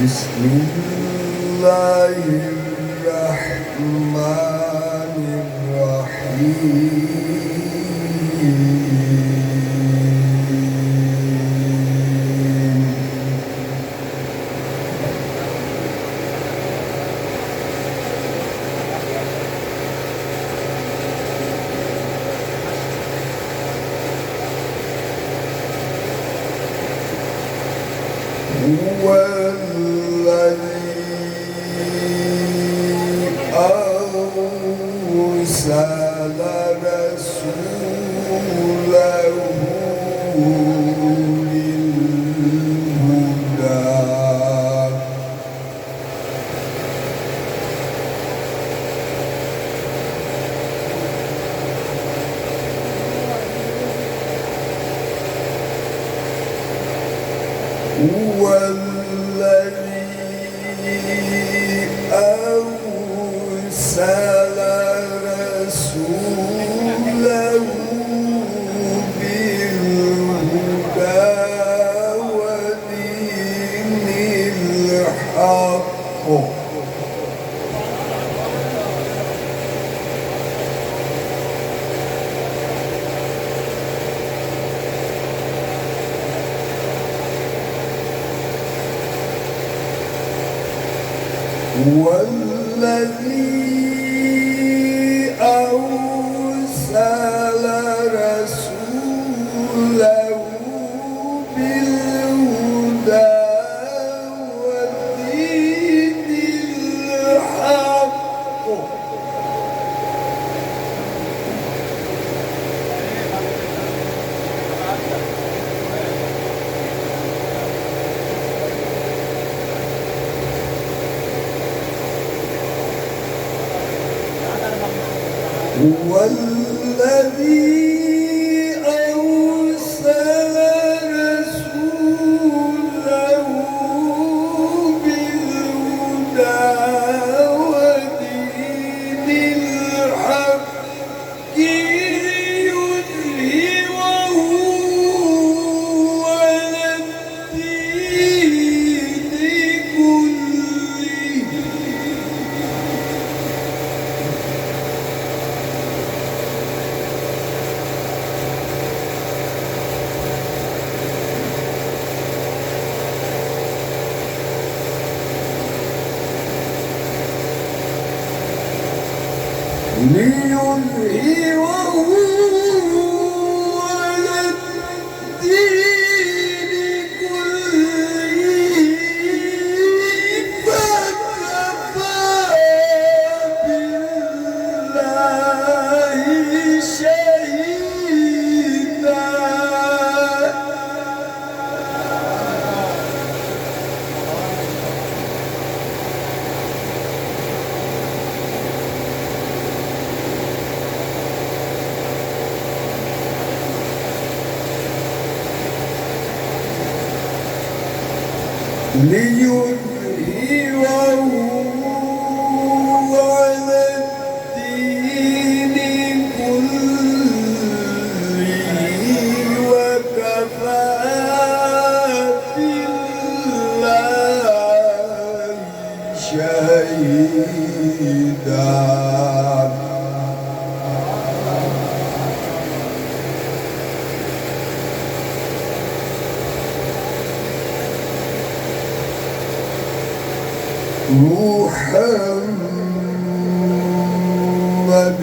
بسم الله الرحمن الرحيم هو الذي أرسل رسوله بالهدى هو الذي أرسل رسوله بالهدى ودين الحق هو الذي أرسل رسوله بالهدى ودين الحق هو الذي أرسل رسوله بالهدى ودين الحق ليظهره على الدين كله ليظهره على الدين كله فكفى بالله شهيدا ليظهره على الدين كله وكفى بالله شهيدا محمد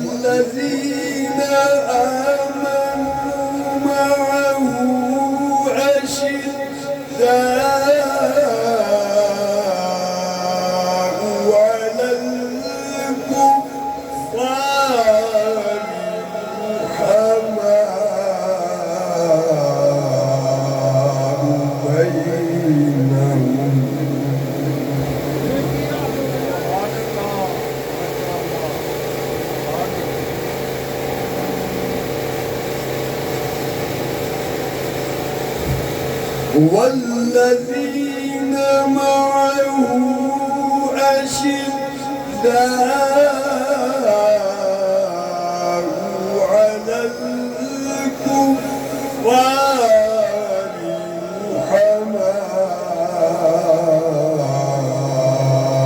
والذين آمنوا معه أشداء على الكفار رحماء بينهم والذين معه أشداء على الكفار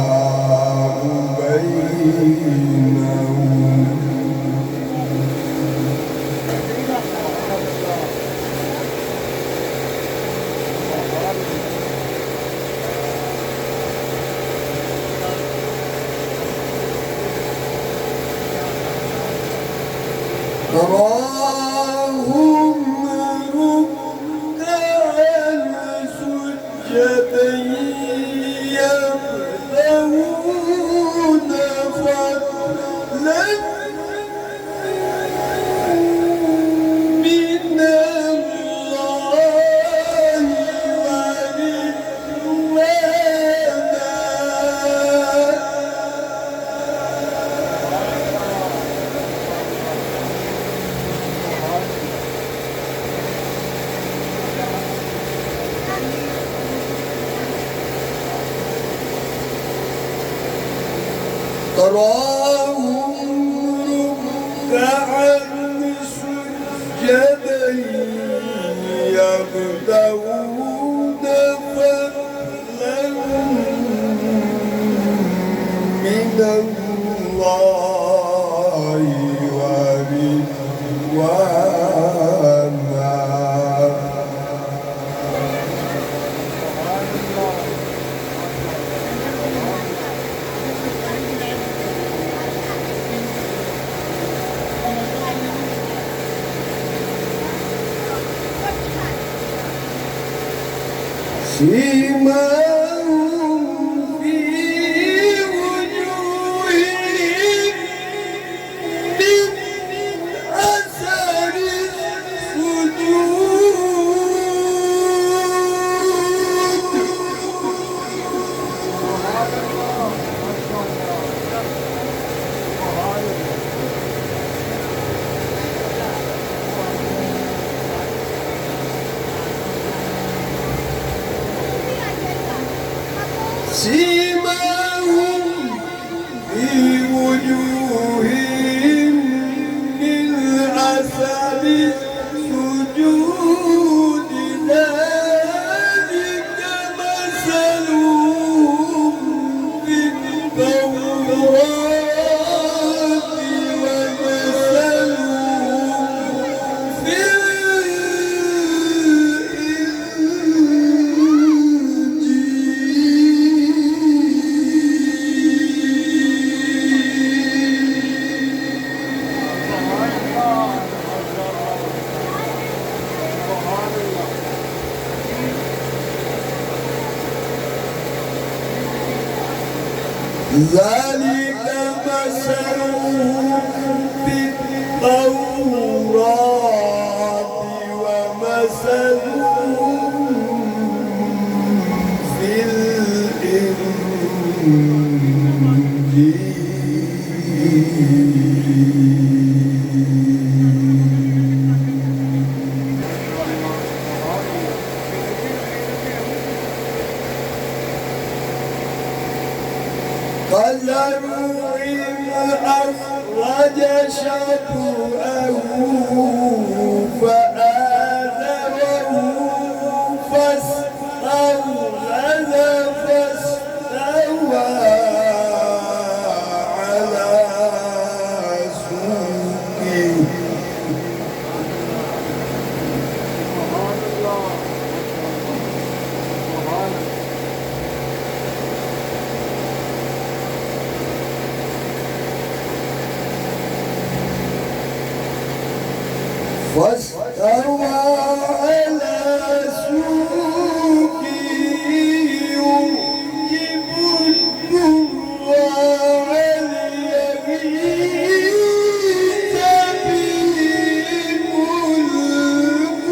رحماء بينهم تراهم ركعا سجدا يبتغون فضلا من الله تراهم ركعا سجدا يبتغون فضلا من الله ورضوانا سيماهم في وجوههم من أثر سيماهم في وجوههم من أثر السجود ذلك مثلهم في التوراة ومثلهم في ذلك مثلهم في التوراة ومثلهم في الإنجيل قدر إن أخرج شطأه فآذره فاستغلظ فاستوى على سوقه فاستوى على سوقه يعجب الضراع ليغيظ بهم الكفار.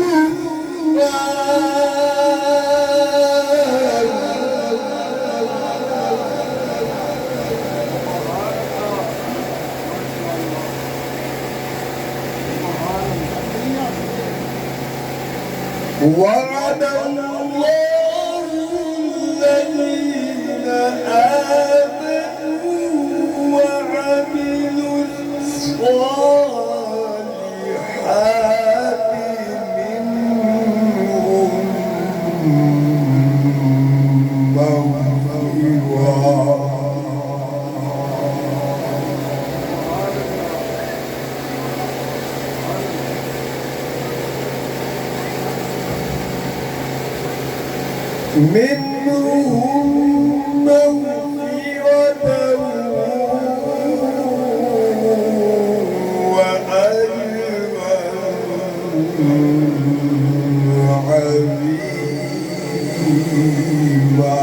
وعد الله الذين آمنوا وعملوا الصالحات منهم مغفرة. منهم مغفرة وأجرا عظيما.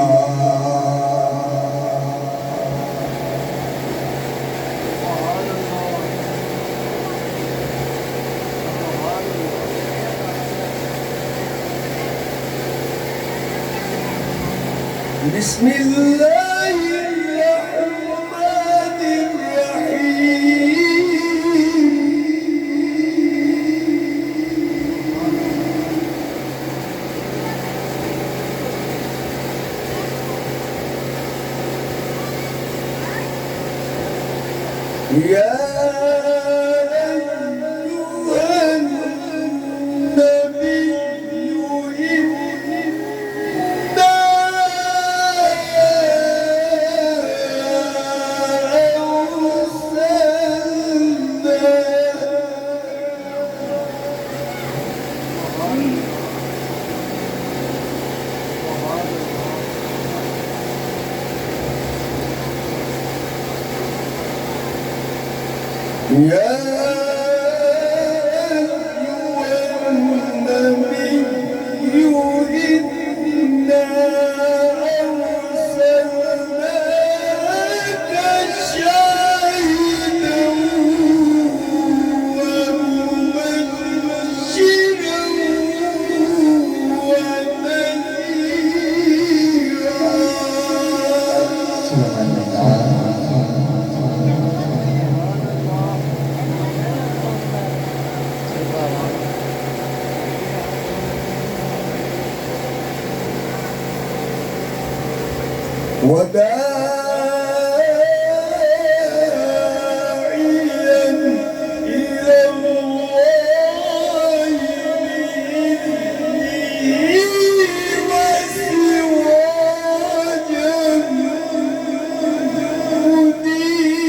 بسم الله الرحمن الرحيم. يا أيها النبي يا أيها النبي إنا أرسلناك شاهدا ومبشرا وداعيا إلى الله بإذنه وسراجا منيرا.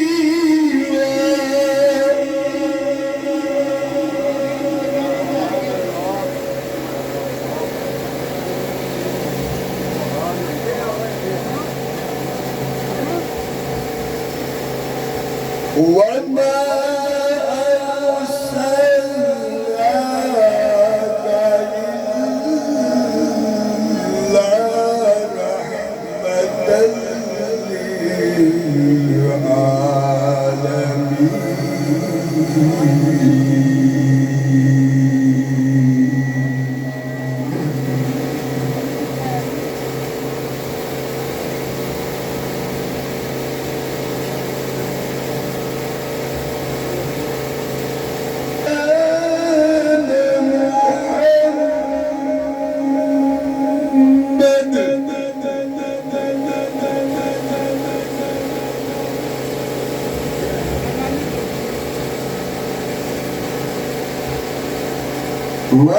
ما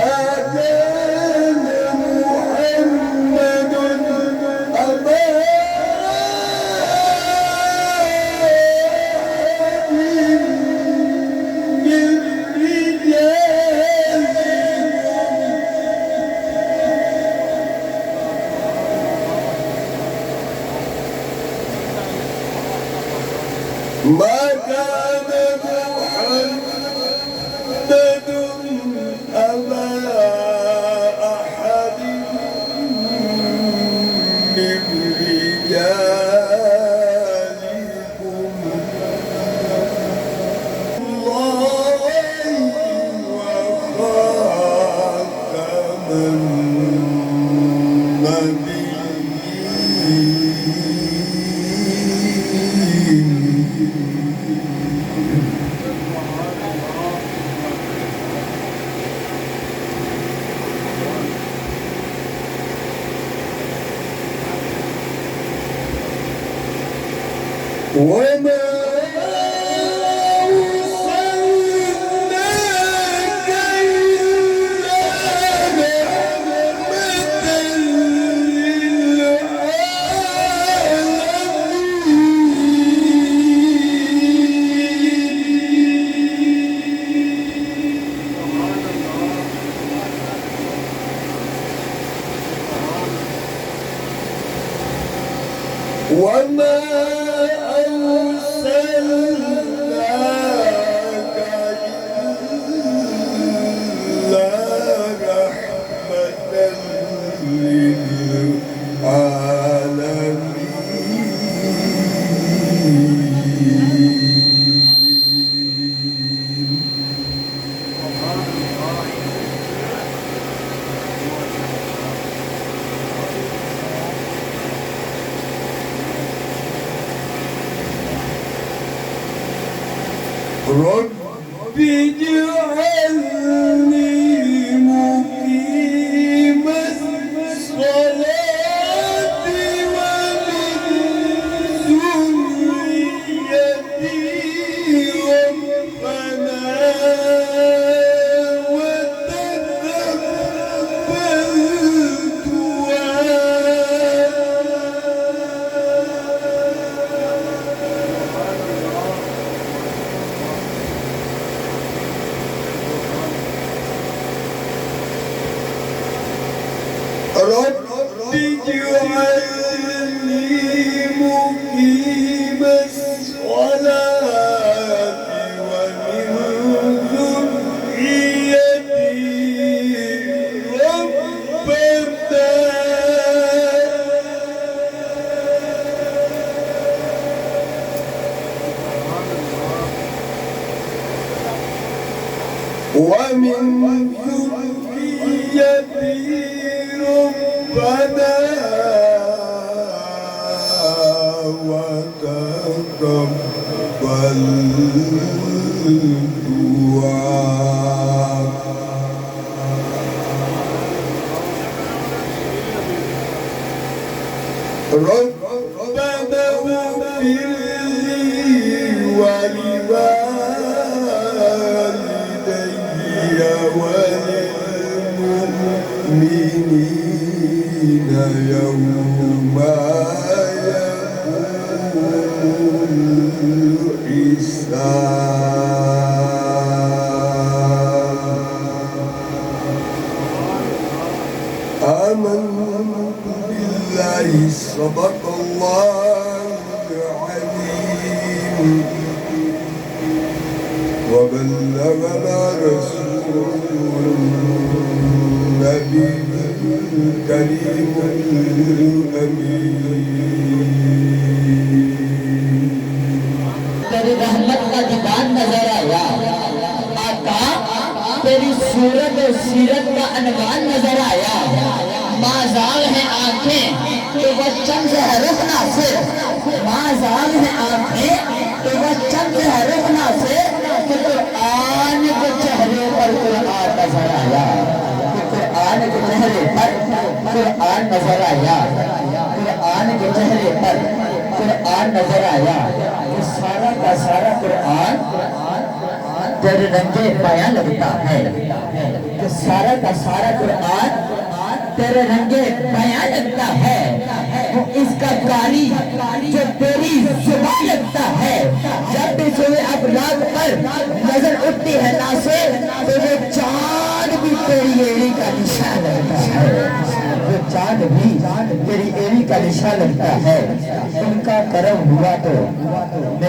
كان محمد أبا أحد من رجالكم ما كان محمد أبا أحد من رجالكم الله وخاتم وما أرسلناك إلا رحمة للعالمين وما أرسلناك إلا رحمة للعالمين رب اجعلني مقيم الصلاة ومن ذريتي ربنا وتقبل رب اجعلني مقيم الصلاة ومن ذريتي ربنا وتقبل دعاء ربنا اغفر لي ولوالدي وللمؤمنين يوم يقوم الحساب آمنت بالله صدق الله العظيم وبلغنا رسول النبي الكريم الأمين तेरी रहमत का दीवान नजर आया आका तेरी सूरत और सीरत का अनवान नजर आया माजाल है आंखें तो वह चंद हरफ नासिर माजाल है आंखें तो वह चंद हरफ नासिर कि कुरान के चेहरे पर कुरान नजर आया कि कुरान के चेहरे पर कुरान नजर आया कुरान के चेहरे पर कुरान नजर आया सारा का सारा कुरान तेरे रंगे बयां लगता है कि सारा का सारा कुरान तेरे रंगे बयां लगता है। वो इसका कारी जो तेरी जुबान लगता है। जब भी सुबह अब रात पर नजर उठती है ना से तो वो चांद भी तेरी एड़ी का निशान लगता है। वो चांद भी तेरी एड़ी का निशान लगता है। उनका करम हुआ तो